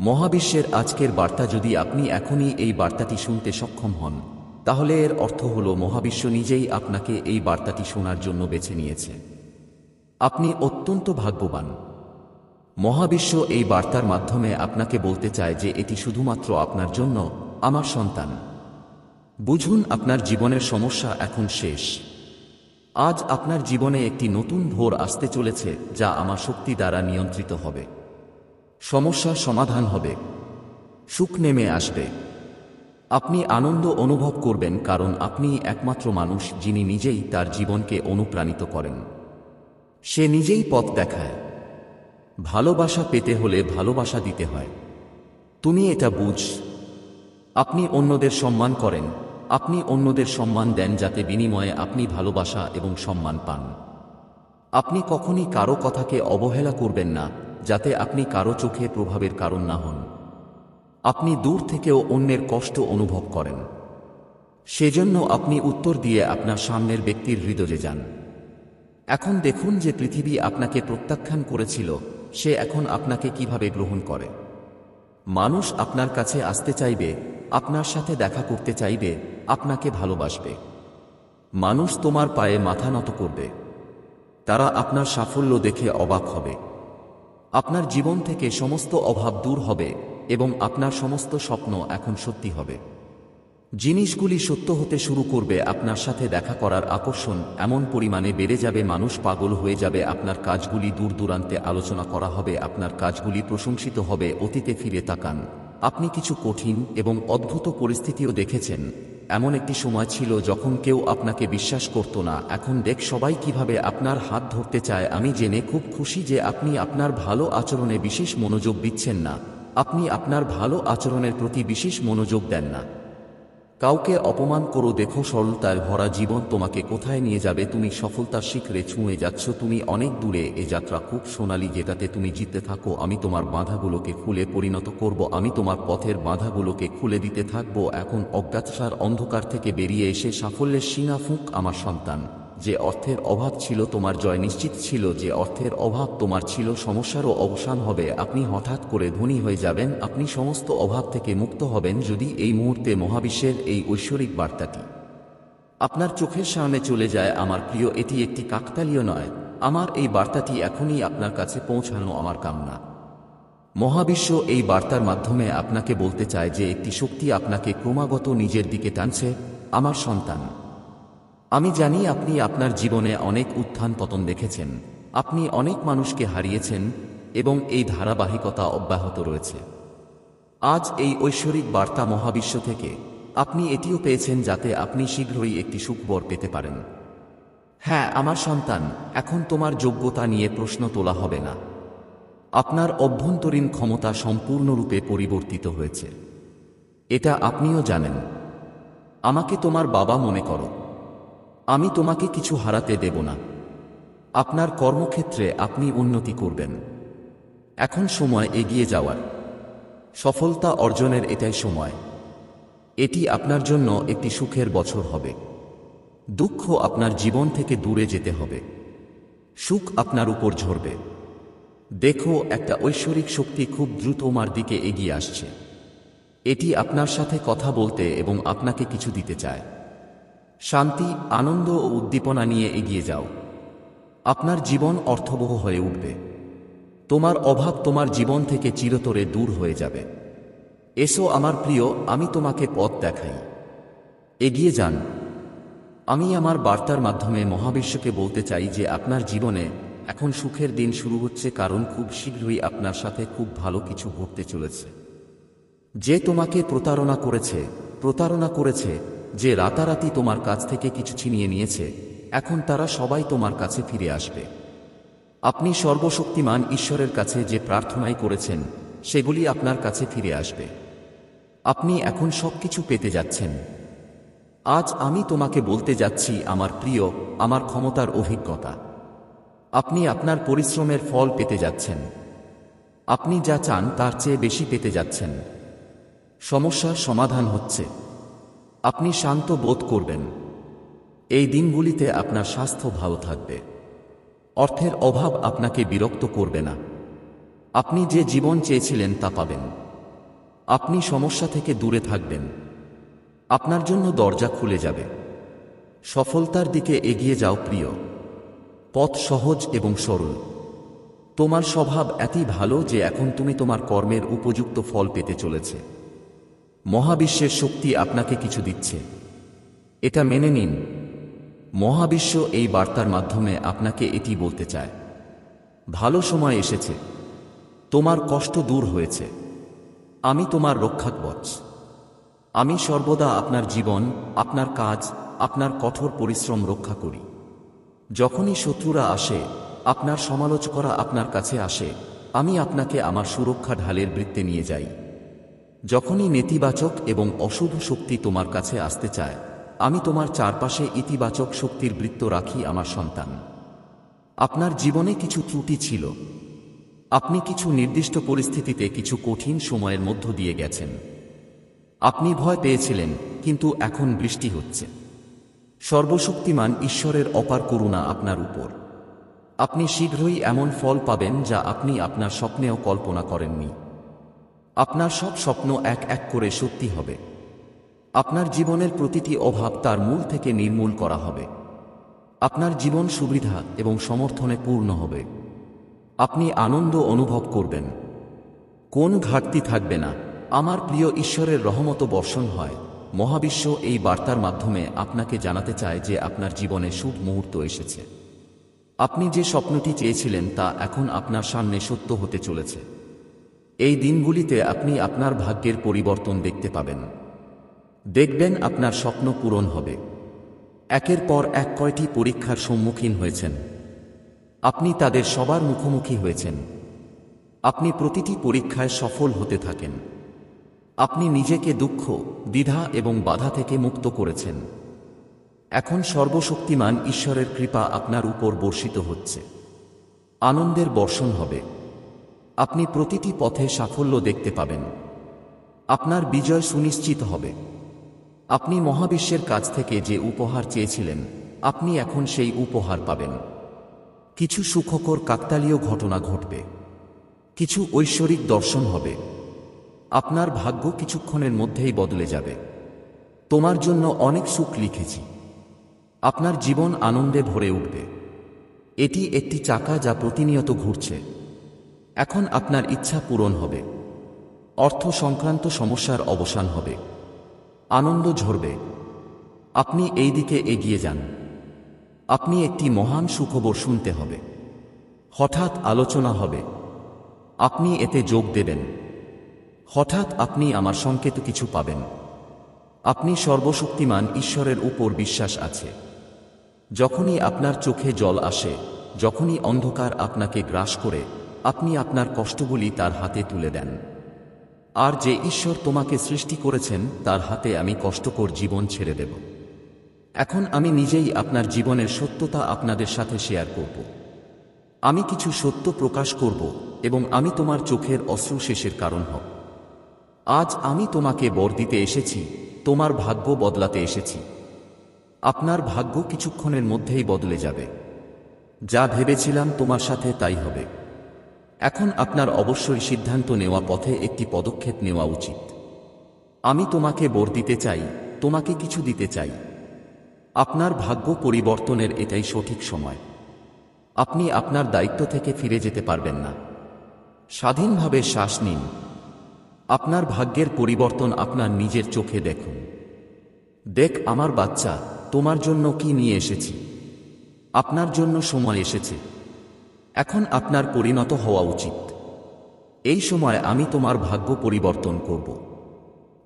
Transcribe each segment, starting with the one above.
মহাবিশ্বের আজকের বার্তা, যদি আপনি এখনই এই বার্তাটি শুনতে সক্ষম হন, তাহলে এর অর্থ হল মহাবিশ্ব নিজেই আপনাকে এই বার্তাটি শোনার জন্য বেছে নিয়েছে। আপনি অত্যন্ত ভাগ্যবান। মহাবিশ্ব এই বার্তার মাধ্যমে আপনাকে বলতে চায় যে এটি শুধুমাত্র আপনার জন্য। আমার সন্তান, বুঝুন, আপনার জীবনের সমস্যা এখন শেষ। আজ আপনার জীবনে একটি নতুন ভোর আসতে চলেছে, যা আমার শক্তি দ্বারা নিয়ন্ত্রিত হবে। সমস্যার সমাধান হবে, সুখ নেমে আসবে। আপনি আনন্দ অনুভব করবেন, কারণ আপনি একমাত্র মানুষ যিনি নিজেই তার জীবনকে অনুপ্রাণিত করেন। সে নিজেই পথ দেখায়। ভালোবাসা পেতে হলে ভালোবাসা দিতে হয়। তুমি এটা বুঝ। আপনি অন্যদের সম্মান করেন, আপনি অন্যদের সম্মান দেন যাতে বিনিময়ে আপনি ভালোবাসা এবং সম্মান পান। আপনি কখনই কারো কথাকে অবহেলা করবেন না, যাতে আপনি কারো চোখে প্রভাবের কারণ না হন। আপনি দূর থেকেও অন্যের কষ্ট অনুভব করেন, সেজন্য আপনি উত্তর দিয়ে আপনার সামনের ব্যক্তির হৃদয়ে যান। এখন দেখুন যে পৃথিবী আপনাকে প্রত্যাখ্যান করেছিল, সে এখন আপনাকে কিভাবে গ্রহণ করে। মানুষ আপনার কাছে আসতে চাইবে, আপনার সাথে দেখা করতে চাইবে, আপনাকে ভালোবাসবে। মানুষ তোমার পায়ে মাথা নত করবে। তারা আপনার সাফল্য দেখে অবাক হবে। আপনার জীবন থেকে সমস্ত অভাব দূর হবে এবং আপনার সমস্ত স্বপ্ন এখন সত্যি হবে। জিনিসগুলি সত্য হতে শুরু করবে। আপনার সাথে দেখা করার আকর্ষণ এমন পরিমাণে বেড়ে যাবে, মানুষ পাগল হয়ে যাবে। আপনার কাজগুলি দূর দূরান্তে আলোচনা করা হবে, আপনার কাজগুলি প্রশংসিত হবে। অতীতে ফিরে তাকান, আপনি কিছু কঠিন এবং অদ্ভুত পরিস্থিতিও দেখেছেন। এমন একটি সময় ছিল যখন কেউ আপনাকে বিশ্বাস করত না। এখন দেখ সবাই কিভাবে আপনার হাত ধরতে চায়। আমি জেনে খুব খুশি যে আপনি আপনার ভালো আচরণে বিশেষ মনোযোগ দিচ্ছেন না। আপনি আপনার ভালো আচরণের প্রতি বিশেষ মনোযোগ দেন না। কাউকে অপমান করো, দেখো সরলতায় ভরা জীবন তোমাকে কোথায় নিয়ে যাবে। তুমি সফলতার শিখরে ছুঁয়ে যাচ্ছ, তুমি অনেক দূরে। এ যাত্রা খুব সোনালী, যেটাতে তুমি জিততে থাকো। আমি তোমার বাধাগুলোকে খুলে পরিণত করব, আমি তোমার পথের বাধাগুলোকে খুলে দিতে থাকব। এখন অজ্ঞাতসার অন্ধকার থেকে বেরিয়ে এসে সাফল্যের শিঙা ফুঁক। আমার সন্তান, যে অর্থের অভাব ছিল তোমার জয় নিশ্চিত ছিল, যে অর্থের অভাব তোমার ছিল সমস্যারও অবসান হবে। আপনি হঠাৎ করে ধনী হয়ে যাবেন, আপনি সমস্ত অভাব থেকে মুক্ত হবেন যদি এই মুহূর্তে মহাবিশ্বের এই ঐশ্বরিক বার্তাটি আপনার চোখের সামনে চলে যায়। আমার প্রিয়, এটি একটি কাকতালীয় নয়। আমার এই বার্তাটি এখনই আপনার কাছে পৌঁছানো আমার কামনা। মহাবিশ্ব এই বার্তার মাধ্যমে আপনাকে বলতে চায় যে একটি শক্তি আপনাকে ক্রমাগত নিজের দিকে টানছে। আমার সন্তান, আমি জানি আপনি আপনার জীবনে অনেক উত্থান পতন দেখেছেন, আপনি অনেক মানুষকে হারিয়েছেন এবং এই ধারাবাহিকতা অব্যাহত রয়েছে। আজ এই ঐশ্বরিক বার্তা মহাবিশ্ব থেকে আপনি এটিও পেয়েছেন, যাতে আপনি শীঘ্রই একটি সুখবর পেতে পারেন। হ্যাঁ আমার সন্তান, এখন তোমার যোগ্যতা নিয়ে প্রশ্ন তোলা হবে না। আপনার অভ্যন্তরীণ ক্ষমতা সম্পূর্ণরূপে পরিবর্তিত হয়েছে, এটা আপনিও জানেন। আমাকে তোমার বাবা মনে করো। আমি তোমাকে কিছু হারাতে দেব না। আপনার কর্মক্ষেত্রে আপনি উন্নতি করবেন। এখন সময় এগিয়ে যাওয়ার, সফলতা অর্জনের এটাই সময়। এটি আপনার জন্য একটি সুখের বছর হবে। দুঃখ আপনার জীবন থেকে দূরে যেতে হবে, সুখ আপনার উপর ঝরবে। দেখো, একটা ঐশ্বরিক শক্তি খুব দ্রুত তোমার দিকে এগিয়ে আসছে। এটি আপনার সাথে কথা বলতে এবং আপনাকে কিছু দিতে চায়। শান্তি, আনন্দ ও উদ্দীপনা নিয়ে এগিয়ে যাও। আপনার জীবন অর্থবহ হয়ে উঠবে। তোমার অভাব তোমার জীবন থেকে চিরতরে দূর হয়ে যাবে। এসো আমার প্রিয়, আমি তোমাকে পথ দেখাই। এগিয়ে যান। আমি আমার বার্তার মাধ্যমে মহাবিশ্বকে বলতে চাই যে আপনার জীবনে এখন সুখের দিন শুরু হচ্ছে, কারণ খুব শীঘ্রই আপনার সাথে খুব ভালো কিছু ঘটতে চলেছে। যে তোমাকে প্রতারণা করেছে, যে রাতারাতি তোমার কাছ থেকে কিছু ছিনিয়ে নিয়েছে, এখন তারা সবাই তোমার কাছে ফিরে আসবে। আপনি সর্বশক্তিমান ঈশ্বরের কাছে যে প্রার্থনাই করেছেন, সেগুলি আপনার কাছে ফিরে আসবে। আপনি এখন সবকিছু পেতে যাচ্ছেন। আজ আমি তোমাকে বলতে যাচ্ছি আমার প্রিয়, আমার ক্ষমতার অভিজ্ঞতা। আপনি আপনার পরিশ্রমের ফল পেতে যাচ্ছেন। আপনি যা চান তার চেয়ে বেশি পেতে যাচ্ছেন। সমস্যার সমাধান হচ্ছে। আপনি শান্ত বোধ করবেন। এই দিনগুলিতে আপনার স্বাস্থ্য ভালো থাকবে। অর্থের অভাব আপনাকে বিরক্ত করবে না। আপনি যে জীবন চেয়েছিলেন তা পাবেন। আপনি সমস্যা থেকে দূরে থাকবেন। আপনার জন্য দরজা খুলে যাবে। সফলতার দিকে এগিয়ে যাও প্রিয়। পথ সহজ এবং সরল। তোমার স্বভাব এতই ভালো যে এখন তুমি তোমার কর্মের উপযুক্ত ফল পেতে চলেছে। মহাবিশ্বের শক্তি আপনাকে কিছু দিচ্ছে, এটা মেনে নিন। মহাবিশ্ব এই বার্তার মাধ্যমে আপনাকে এটি বলতে চায়, ভালো সময় এসেছে, তোমার কষ্ট দূর হয়েছে, আমি তোমার রক্ষাকবচ। আমি সর্বদা আপনার জীবন, আপনার কাজ, আপনার কঠোর পরিশ্রম রক্ষা করি। যখনই শত্রুরা আসে, আপনার সমালোচকরা আপনার কাছে আসে, আমি আপনাকে আমার সুরক্ষা ঢালের বৃত্তে নিয়ে যাই। যখনই নেতিবাচক এবং অশুভ শক্তি তোমার কাছে আসতে চায়, আমি তোমার চারপাশে ইতিবাচক শক্তির বৃত্ত রাখি আমার সন্তান। আপনার জীবনে কিছু ত্রুটি ছিল। আপনি কিছু নির্দিষ্ট পরিস্থিতিতে কিছু কঠিন সময়ের মধ্য দিয়ে গেছেন। আপনি ভয় পেয়েছিলেন, কিন্তু এখন বৃষ্টি হচ্ছে। সর্বশক্তিমান ঈশ্বরের অপার করুণা আপনার উপর। আপনি শীঘ্রই এমন ফল পাবেন যা আপনি আপনার স্বপ্নেও কল্পনা করেননি। আপনার সব স্বপ্ন এক এক করে সত্যি হবে। আপনার জীবনের প্রতিটি অভাব তার মূল থেকে নির্মূল করা হবে। আপনার জীবন সুবিধা এবং সমর্থনে পূর্ণ হবে। আপনি আনন্দ অনুভব করবেন, কোন ঘাটতি থাকবে না। আমার প্রিয় ঈশ্বরের রহমত বর্ষণ হয়। মহাবিশ্ব এই বার্তার মাধ্যমে আপনাকে জানাতে চায় যে আপনার জীবনে শুভ মুহূর্ত এসেছে। আপনি যে স্বপ্নটি চেয়েছিলেন তা এখন আপনার সামনে সত্য হতে চলেছে। এই দিনগুলিতে আপনি আপনার ভাগ্যের পরিবর্তন দেখতে পাবেন। দেখবেন আপনার স্বপ্ন পূরণ হবে। একের পর এক কয়টি পরীক্ষার সম্মুখীন হয়েছেন, আপনি তাদের সবার মুখোমুখি হয়েছেন। আপনি প্রতিটি পরীক্ষায় সফল হতে থাকেন। আপনি নিজেকে দুঃখ, দ্বিধা এবং বাধা থেকে মুক্ত করেছেন। এখন সর্বশক্তিমান ঈশ্বরের কৃপা আপনার উপর বর্ষিত হচ্ছে। আনন্দের বর্ষণ হবে। আপনি প্রতিটি পথে সাফল্য দেখতে পাবেন। আপনার বিজয় সুনিশ্চিত হবে। আপনি মহাবিশ্বের কাছ থেকে যে উপহার চেয়েছিলেন, আপনি এখন সেই উপহার পাবেন। কিছু সুখকর কাকতালীয় ঘটনা ঘটবে। কিছু ঐশ্বরিক দর্শন হবে। আপনার ভাগ্য কিছুক্ষণের মধ্যেই বদলে যাবে। তোমার জন্য অনেক সুখ লিখেছি। আপনার জীবন আনন্দে ভরে উঠবে। এটি একটি চাকা যা প্রতিনিয়ত ঘুরছে। এখন আপনার ইচ্ছা পূরণ হবে। অর্থ সংক্রান্ত সমস্যার অবসান হবে। আনন্দ ঝরবে। আপনি এই দিকে এগিয়ে যান। আপনি একটি মহান সুখবর শুনতে হবে। হঠাৎ আলোচনা হবে। আপনি এতে যোগ দেবেন। হঠাৎ আপনি আমার সংকেত কিছু পাবেন। আপনি সর্বশক্তিমান ঈশ্বরের উপর বিশ্বাস আছে। যখনই আপনার চোখে জল আসে, যখনই অন্ধকার আপনাকে গ্রাস করে, আপনি আপনার কষ্টগুলি তার হাতে তুলে দেন। আর যে ঈশ্বর তোমাকে সৃষ্টি করেছেন তার হাতে আমি কষ্টকর জীবন ছেড়ে দেব। এখন আমি নিজেই আপনার জীবনের সত্যতা আপনাদের সাথে শেয়ার করব। আমি কিছু সত্য প্রকাশ করব এবং আমি তোমার চোখের অশ্রু শেষের কারণ হব। আজ আমি তোমাকে বর দিতে এসেছি, তোমার ভাগ্য বদলাতে এসেছি। আপনার ভাগ্য কিছুক্ষণের মধ্যেই বদলে যাবে। যা ভেবেছিলাম তোমার সাথে তাই হবে। এখন আপনার অবশ্যই সিদ্ধান্ত নেওয়া পথে একটি পদক্ষেপ নেওয়া উচিত। আমি তোমাকে বর দিতে চাই, তোমাকে কিছু দিতে চাই। আপনার ভাগ্য পরিবর্তনের এটাই সঠিক সময়। আপনি আপনার দায়িত্ব থেকে ফিরে যেতে পারবেন না। স্বাধীনভাবে শ্বাস নিন। আপনার ভাগ্যের পরিবর্তন আপনার নিজের চোখে দেখুন। দেখ আমার বাচ্চা, তোমার জন্য কি নিয়ে এসেছি। আপনার জন্য সময় এসেছে। এখন আপনার পরিণত হওয়া উচিত। এই সময় আমি তোমার ভাগ্য পরিবর্তন করব।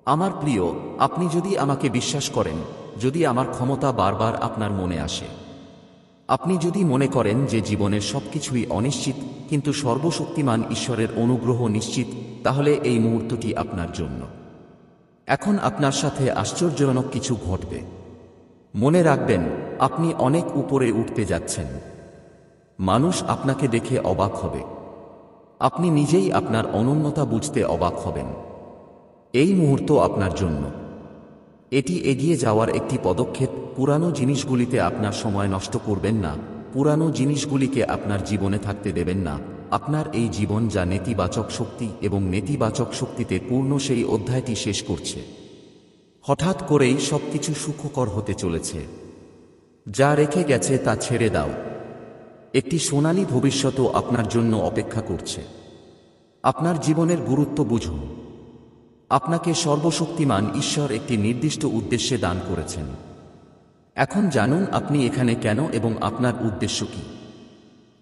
আমার প্রিয়, আপনি যদি আমাকে বিশ্বাস করেন, যদি আমার ক্ষমতা বারবার আপনার মনে আসে, আপনি যদি মনে করেন যে জীবনের সবকিছুই অনিশ্চিত কিন্তু সর্বশক্তিমান ঈশ্বরের অনুগ্রহ নিশ্চিত, তাহলে এই মুহূর্তটি আপনার জন্য। এখন আপনার সাথে আশ্চর্যজনক কিছু ঘটবে। মনে রাখবেন, আপনি অনেক উপরে উঠতে যাচ্ছেন। মানুষ আপনাকে দেখে অবাক হবে। আপনি নিজেই আপনার অনন্যতা বুঝতে অবাক হবেন। এই মুহূর্ত আপনার জন্য। এটি এগিয়ে যাওয়ার একটি পদক্ষেপ। পুরানো জিনিসগুলিতে আপনার সময় নষ্ট করবেন না। পুরানো জিনিসগুলিকে আপনার জীবনে থাকতে দেবেন না। আপনার এই জীবন যা নেতিবাচক শক্তি এবং নেতিবাচক শক্তিতে পূর্ণ সেই অধ্যায়টি শেষ করছে। হঠাৎ করেই সবকিছু সুখকর হতে চলেছে। যা রেখে গেছে তা ছেড়ে দাও। একটি সোনালী ভবিষ্যৎও আপনার জন্য অপেক্ষা করছে। আপনার জীবনের গুরুত্ব বুঝুন। আপনাকে সর্বশক্তিমান ঈশ্বর একটি নির্দিষ্ট উদ্দেশ্যে দান করেছেন। এখন জানুন আপনি এখানে কেন এবং আপনার উদ্দেশ্য কি।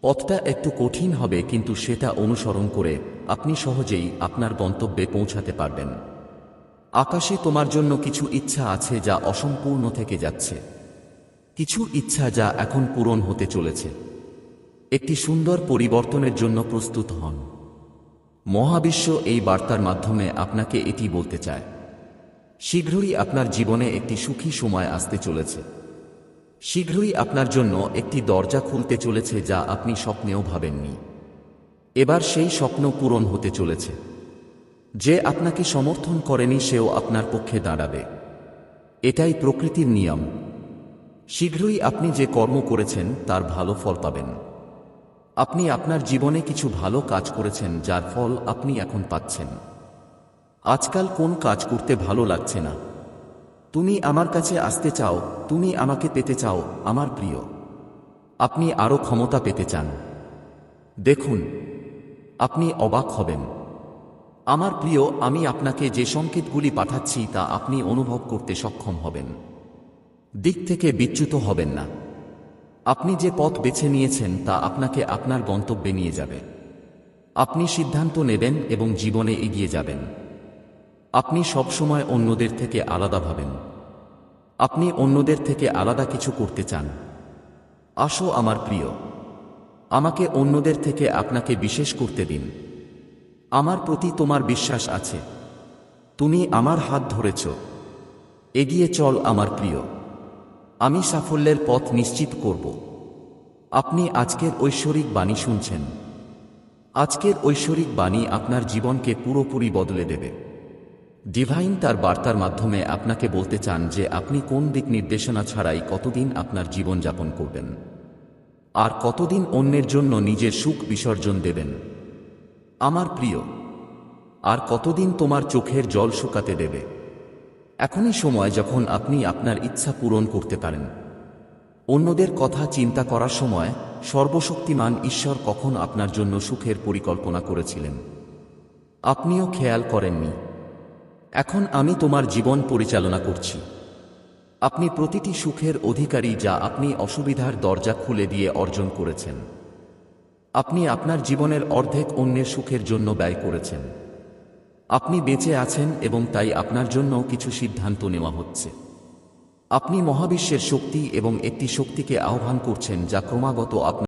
পথটা একটু কঠিন হবে, কিন্তু সেটা অনুসরণ করে আপনি সহজেই আপনার গন্তব্যে পৌঁছাতে পারবেন। আকাশে তোমার জন্য কিছু ইচ্ছা আছে যা অসম্পূর্ণ থেকে যাচ্ছে। কিছু ইচ্ছা যা এখন পূরণ হতে চলেছে। একটি সুন্দর পরিবর্তনের জন্য প্রস্তুত হন। মহাবিশ্ব এই বার্তার মাধ্যমে আপনাকে এটি বলতে চায়। শীঘ্রই আপনার জীবনে একটি সুখী সময় আসতে চলেছে। শীঘ্রই আপনার জন্য একটি দরজা খুলতে চলেছে যা আপনি স্বপ্নেও ভাবেননি। এবার সেই স্বপ্ন পূরণ হতে চলেছে। যে আপনাকে সমর্থন করেনি সেও আপনার পক্ষে দাঁড়াবে। এটাই প্রকৃতির নিয়ম। শীঘ্রই আপনি যে কর্ম করেছেন তার ভালো ফল পাবেন। আপনি আপনার জীবনে কিছু ভালো কাজ করেছেন যার ফল আপনি এখন পাচ্ছেন। আজকাল কোন কাজ করতে ভালো লাগছে না? তুমি আমার কাছে আসতে চাও, তুমি আমাকে পেতে চাও আমার প্রিয়। আপনি আরও ক্ষমতা পেতে চান। দেখুন, আপনি অবাক হবেন। আমার প্রিয়, আমি আপনাকে যে সংকেতগুলি পাঠাচ্ছি তা আপনি অনুভব করতে সক্ষম হবেন। দিক থেকে বিচ্যুত হবেন না। আপনি যে পথ বেছে নিয়েছেন তা আপনাকে আপনার গন্তব্যে নিয়ে যাবে। আপনি সিদ্ধান্ত নেবেন এবং জীবনে এগিয়ে যাবেন। আপনি সবসময় অন্যদের থেকে আলাদা ভাবেন। আপনি অন্যদের থেকে আলাদা কিছু করতে চান। আসো আমার প্রিয়, আমাকে অন্যদের থেকে আপনাকে বিশেষ করতে দিন। আমার প্রতি তোমার বিশ্বাস আছে। তুমি আমার হাত ধরেছ। এগিয়ে চল আমার প্রিয়। আমি সাফল্যের পথ নিশ্চিত করব। আপনি আজকের ঐশ্বরিক বাণী শুনছেন। আজকের ঐশ্বরিক বাণী আপনার জীবনকে পুরোপুরি বদলে দেবে। ডিভাইন তার বার্তার মাধ্যমে আপনাকে বলতে চান যে আপনি কোন দিক নির্দেশনা ছাড়াই কতদিন আপনার জীবন যাপন করবেন, আর কতদিন অন্যের জন্য নিজের সুখ বিসর্জন দেবেন। আমার প্রিয়, আর কতদিন তোমার চোখের জল শুকাতে দেবে। এখনই সময় যখন আপনি আপনার ইচ্ছা পূরণ করতে পারেন। অন্যদের কথা চিন্তা করার সময় সর্বশক্তিমান ঈশ্বর কখন আপনার জন্য সুখের পরিকল্পনা করেছিলেন আপনিও খেয়াল করেননি। এখন আমি তোমার জীবন পরিচালনা করছি। আপনি প্রতিটি সুখের অধিকারী যা আপনি অসুবিধার দরজা খুলে দিয়ে অর্জন করেছেন। আপনি আপনার জীবনের অর্ধেক অন্যের সুখের জন্য ব্যয় করেছেন। আপনি বেঁচে আছেন এবং তাই আপনার জন্য কিছু সিদ্ধান্ত নেওয়া হচ্ছে। আপনি মহাবিশ্বের শক্তি এবং একটি শক্তিকে আহ্বান করছেন যা ক্রমাগত আপনার